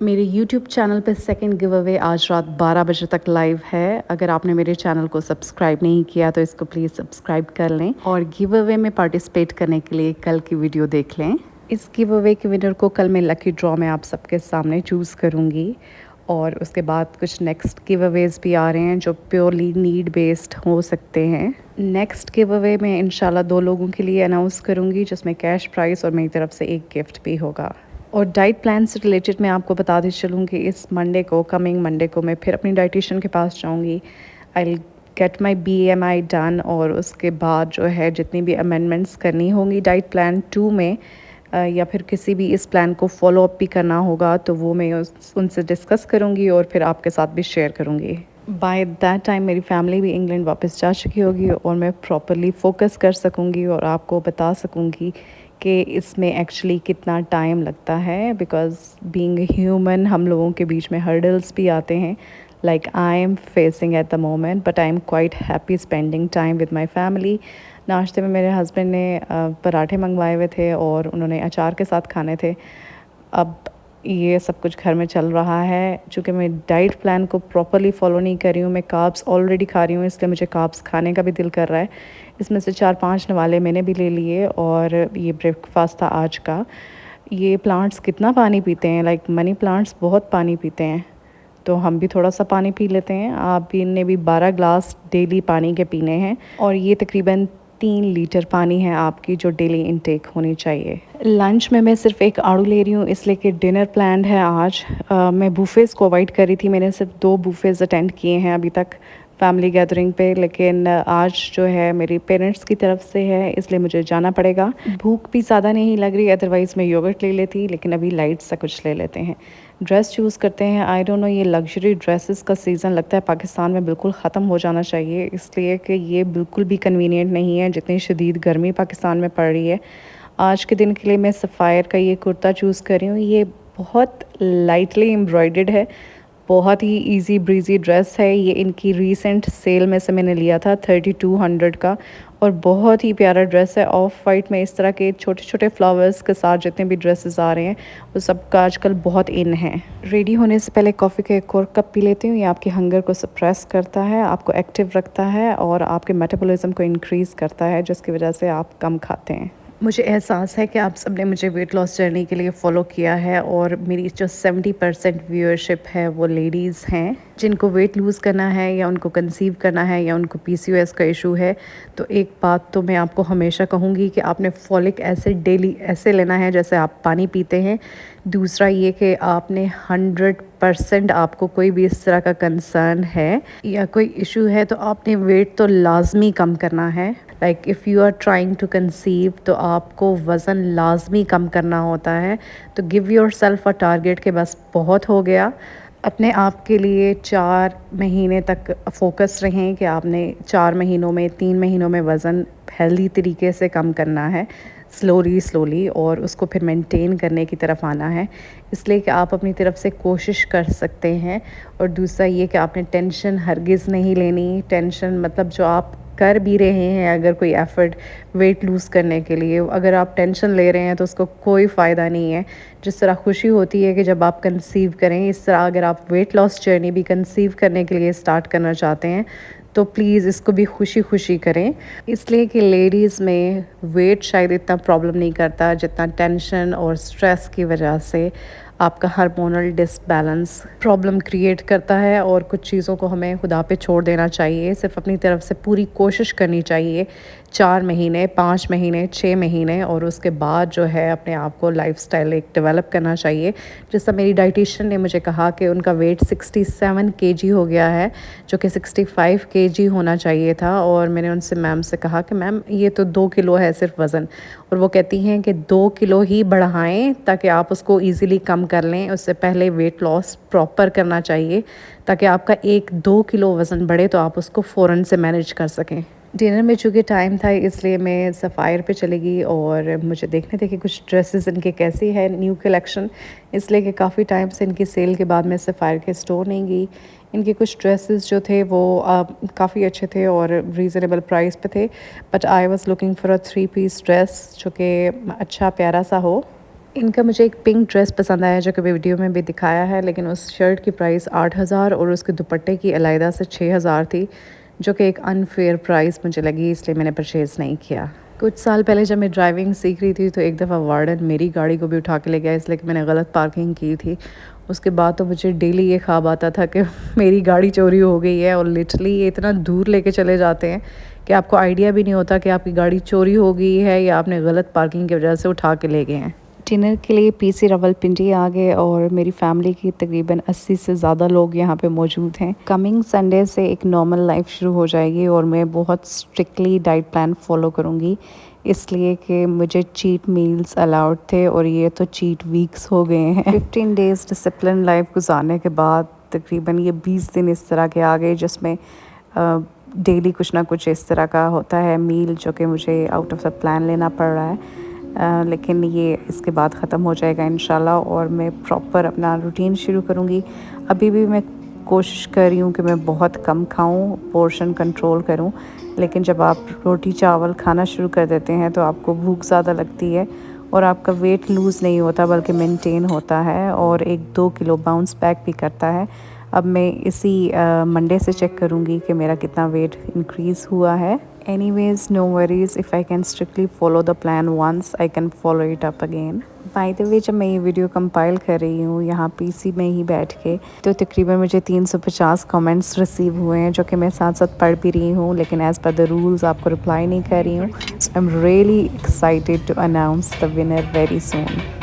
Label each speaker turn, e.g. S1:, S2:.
S1: मेरे YouTube channel पे second give away आज रात 12 बजे तक लाइव है। अगर आपने मेरे चैनल को सब्सक्राइब नहीं किया तो इसको प्लीज़ सब्सक्राइब कर लें और गिव अवे में पार्टिसिपेट करने के लिए कल की वीडियो देख लें। इस गिव अवे के विनर को कल मैं लकी ड्रॉ में आप सबके सामने चूज़ करूँगी और उसके बाद कुछ नेक्स्ट गिव अवेज़ भी आ रहे हैं जो प्योरली नीड बेस्ड हो सकते हैं। नेक्स्ट गिव अवे में इंशाल्लाह 2 लोगों के लिए अनाउंस करूँगी जिसमें कैश प्राइज़ और मेरी तरफ से एक गिफ्ट भी होगा। और डाइट प्लान से रिलेटेड मैं आपको बताती चलूँ कि इस मंडे को कमिंग मंडे को मैं फिर अपनी डाइटिशियन के पास जाऊँगी। I will get my BMI done और उसके बाद जो है जितनी भी अमेंडमेंट्स करनी होंगी डाइट प्लान 2 में या फिर किसी भी इस प्लान को फॉलो अप भी करना होगा तो वो मैं उनसे डिस्कस करूँगी और फिर आपके साथ भी शेयर करूँगी। बाय दैट टाइम मेरी फैमिली भी इंग्लैंड वापस जा चुकी होगी और मैं प्रॉपरली फोकस कर सकूँगी और आपको बता सकूँगी कि इसमें एक्चुअली कितना टाइम लगता है। बिकॉज़ बीइंग ह्यूमन हम लोगों के बीच में हर्डल्स भी आते हैं like I am facing at the moment, but I am quite happy spending time with my family. नाश्ते में मेरे हस्बैंड ने पराठे मंगवाए हुए थे और उन्होंने अचार के साथ खाने थे। अब ये सब कुछ घर में चल रहा है। चूँकि मैं डाइट प्लान को प्रॉपरली फॉलो नहीं कर रही हूँ, मैं कार्ब्स ऑलरेडी खा रही हूँ, इसलिए मुझे कार्ब्स खाने का भी दिल कर रहा है। इसमें से 4-5 नवाले मैंने भी ले लिए और ये ब्रेकफास्ट था आज का। ये प्लांट्स कितना पानी पीते हैं, लाइक मनी प्लांट्स बहुत पानी पीते हैं, तो हम भी थोड़ा सा पानी पी लेते हैं। आप भी ने भी 12 ग्लास डेली पानी के पीने हैं और ये तकरीबन 3 लीटर पानी है आपकी जो डेली इनटेक होनी चाहिए। लंच में मैं सिर्फ एक आड़ू ले रही हूँ इसलिए कि डिनर प्लान्ड है आज। मैं बुफेज़ को अवॉइड कर रही थी, मैंने सिर्फ 2 बुफेज़ अटेंड किए हैं अभी तक फैमिली गैदरिंग पे, लेकिन आज जो है मेरी पेरेंट्स की तरफ से है इसलिए मुझे जाना पड़ेगा। भूख भी ज़्यादा नहीं लग रही, अदरवाइज़ मैं योगर्ट ले लेती, लेकिन अभी लाइट सा कुछ ले लेते हैं। ड्रेस चूज़ करते हैं। आई डोंट नो, ये लग्जरी ड्रेसेस का सीज़न लगता है पाकिस्तान में बिल्कुल ख़त्म हो जाना चाहिए, इसलिए कि ये बिल्कुल भी कन्वीनियंट नहीं है जितनी शदीद गर्मी पाकिस्तान में पड़ रही है। आज के दिन के लिए मैं सफ़ायर का ये कुर्ता चूज़ कर रही हूँ। ये बहुत लाइटली एम्ब्रॉयडर्ड है, बहुत ही इजी ब्रीजी ड्रेस है। ये इनकी रीसेंट सेल में से मैंने लिया था 3200 का और बहुत ही प्यारा ड्रेस है। ऑफ वाइट में इस तरह के छोटे छोटे फ्लावर्स के साथ जितने भी ड्रेसेस आ रहे हैं वो सब का आजकल बहुत इन है। रेडी होने से पहले कॉफ़ी का एक और कप पी लेती हूँ। ये आपके हंगर को सप्रेस करता है, आपको एक्टिव रखता है और आपके मेटाबॉलिज्म को इंक्रीज़ करता है, जिसकी वजह से आप कम खाते हैं। मुझे एहसास है कि आप सब ने मुझे वेट लॉस जर्नी के लिए फ़ॉलो किया है और मेरी जो 70% व्यूअरशिप है वो लेडीज़ हैं जिनको वेट लूज़ करना है या उनको कंसीव करना है या उनको PCOS का इशू है। तो एक बात तो मैं आपको हमेशा कहूँगी कि आपने फॉलिक एसिड डेली ऐसे लेना है जैसे आप पानी पीते हैं। दूसरा ये कि आपने 100% आपको कोई भी इस तरह का कंसर्न है या कोई इशू है तो आपने वेट तो लाजमी कम करना है। Like if you are trying to conceive तो आपको वज़न लाजमी कम करना होता है। तो give yourself a target के बस बहुत हो गया। अपने आप के लिए 4 महीने तक फोकस रहें कि आपने 4 महीनों में 3 महीनों में वज़न हेल्दी तरीके से कम करना है, स्लोली और उसको फिर मेंटेन करने की तरफ आना है। इसलिए कि आप अपनी तरफ से कोशिश कर सकते हैं। और दूसरा ये कि आपने टेंशन हरगिज़ नहीं लेनी। टेंशन मतलब जो आप कर भी रहे हैं, अगर कोई एफ़र्ट वेट लूज़ करने के लिए, अगर आप टेंशन ले रहे हैं तो उसको कोई फ़ायदा नहीं है। जिस तरह खुशी होती है कि जब आप कंसीव करें, इस तरह अगर आप वेट लॉस जर्नी भी कंसीव करने के लिए स्टार्ट करना चाहते हैं तो प्लीज़ इसको भी खुशी खुशी करें। इसलिए कि लेडीज़ में वेट शायद इतना प्रॉब्लम नहीं करता जितना टेंशन और स्ट्रेस की वजह से आपका हार्मोनल डिसबैलेंस प्रॉब्लम क्रिएट करता है। और कुछ चीज़ों को हमें खुदा पे छोड़ देना चाहिए, सिर्फ अपनी तरफ से पूरी कोशिश करनी चाहिए 4 महीने, 5 महीने, 6 महीने, और उसके बाद जो है अपने आप को लाइफस्टाइल एक डेवलप करना चाहिए। जैसा मेरी डाइटिशियन ने मुझे कहा कि उनका वेट 67 kg हो गया है जो कि 65 kg होना चाहिए था। और मैंने उनसे मैम से कहा कि मैम ये तो 2 किलो है सिर्फ वज़न, और वो कहती हैं कि 2 किलो ही बढ़ाएं ताकि आप उसको ईज़िली कम कर लें। उससे पहले वेट लॉस प्रॉपर करना चाहिए ताकि आपका 1-2 किलो वज़न बढ़े तो आप उसको फ़ौरन से मैनेज कर सकें। डिनर में चूँकि टाइम था इसलिए मैं सफ़ायर पे चली गई और मुझे देखने थे कि कुछ ड्रेसेस इनके कैसी है न्यू कलेक्शन, इसलिए कि काफ़ी टाइम से इनकी सेल के बाद मैं सफ़ायर के स्टोर नहीं गई। इनके कुछ ड्रेसेस जो थे वो काफ़ी अच्छे थे और रीज़नेबल प्राइस पे थे, but I was looking for a 3 piece dress जो कि अच्छा प्यारा सा हो। इनका मुझे एक पिंक ड्रेस पसंद आया जो कि वीडियो में भी दिखाया है, लेकिन उस शर्ट की प्राइस 8,000 और उसके दुपट्टे की अलहदा से 6,000 थी, जो कि एक अनफेयर प्राइस मुझे लगी, इसलिए मैंने परचेज़ नहीं किया। कुछ साल पहले जब मैं ड्राइविंग सीख रही थी तो एक दफ़ा वार्डन मेरी गाड़ी को भी उठा के ले गया, इसलिए कि मैंने गलत पार्किंग की थी। उसके बाद तो मुझे डेली ये ख्वाब आता था कि मेरी गाड़ी चोरी हो गई है, और लिटरली ये इतना दूर लेके चले जाते हैं कि आपको आइडिया भी नहीं होता कि आपकी गाड़ी चोरी हो गई है या आपने गलत पार्किंग की वजह से उठा के ले गए हैं। डिनर के लिए पीसी रावलपिंडी आ गए और मेरी फैमिली की तकरीबन 80 से ज़्यादा लोग यहाँ पे मौजूद हैं। कमिंग संडे से एक नॉर्मल लाइफ शुरू हो जाएगी और मैं बहुत स्ट्रिक्टली डाइट प्लान फॉलो करूँगी, इसलिए कि मुझे चीट मील्स अलाउड थे और ये तो चीट वीक्स हो गए हैं। 15 डेज़ डिसिप्लिन लाइफ गुजारने के बाद तकरीबन ये 20 दिन इस तरह के आ गए जिसमें डेली कुछ ना कुछ इस तरह का होता है मील, जो कि मुझे आउट ऑफ द प्लान लेना पड़ रहा है। लेकिन ये इसके बाद ख़त्म हो जाएगा इंशाल्लाह और मैं प्रॉपर अपना रूटीन शुरू करूँगी। अभी भी मैं कोशिश कर रही हूँ कि मैं बहुत कम खाऊँ, पोर्शन कंट्रोल करूँ, लेकिन जब आप रोटी चावल खाना शुरू कर देते हैं तो आपको भूख ज़्यादा लगती है और आपका वेट लूज़ नहीं होता बल्कि मेंटेन होता है और 1-2 किलो बाउंस बैक भी करता है। अब मैं इसी मंडे से चेक करूँगी कि मेरा कितना वेट इंक्रीज़ हुआ है। Anyways, no worries. If I can strictly follow the plan once, I can follow it up again. By the way, जब मैं ये वीडियो कंपाइल कर रही हूँ यहाँ पीसी में ही बैठ के, तो तकरीबन मुझे 350 कमेंट्स रिसीव हुए हैं जो कि मैं साथ साथ पढ़ भी रही हूँ, लेकिन एज़ पर द रूल्स आपको रिप्लाई नहीं कर रही हूँ। So I'm really excited to announce the winner very soon.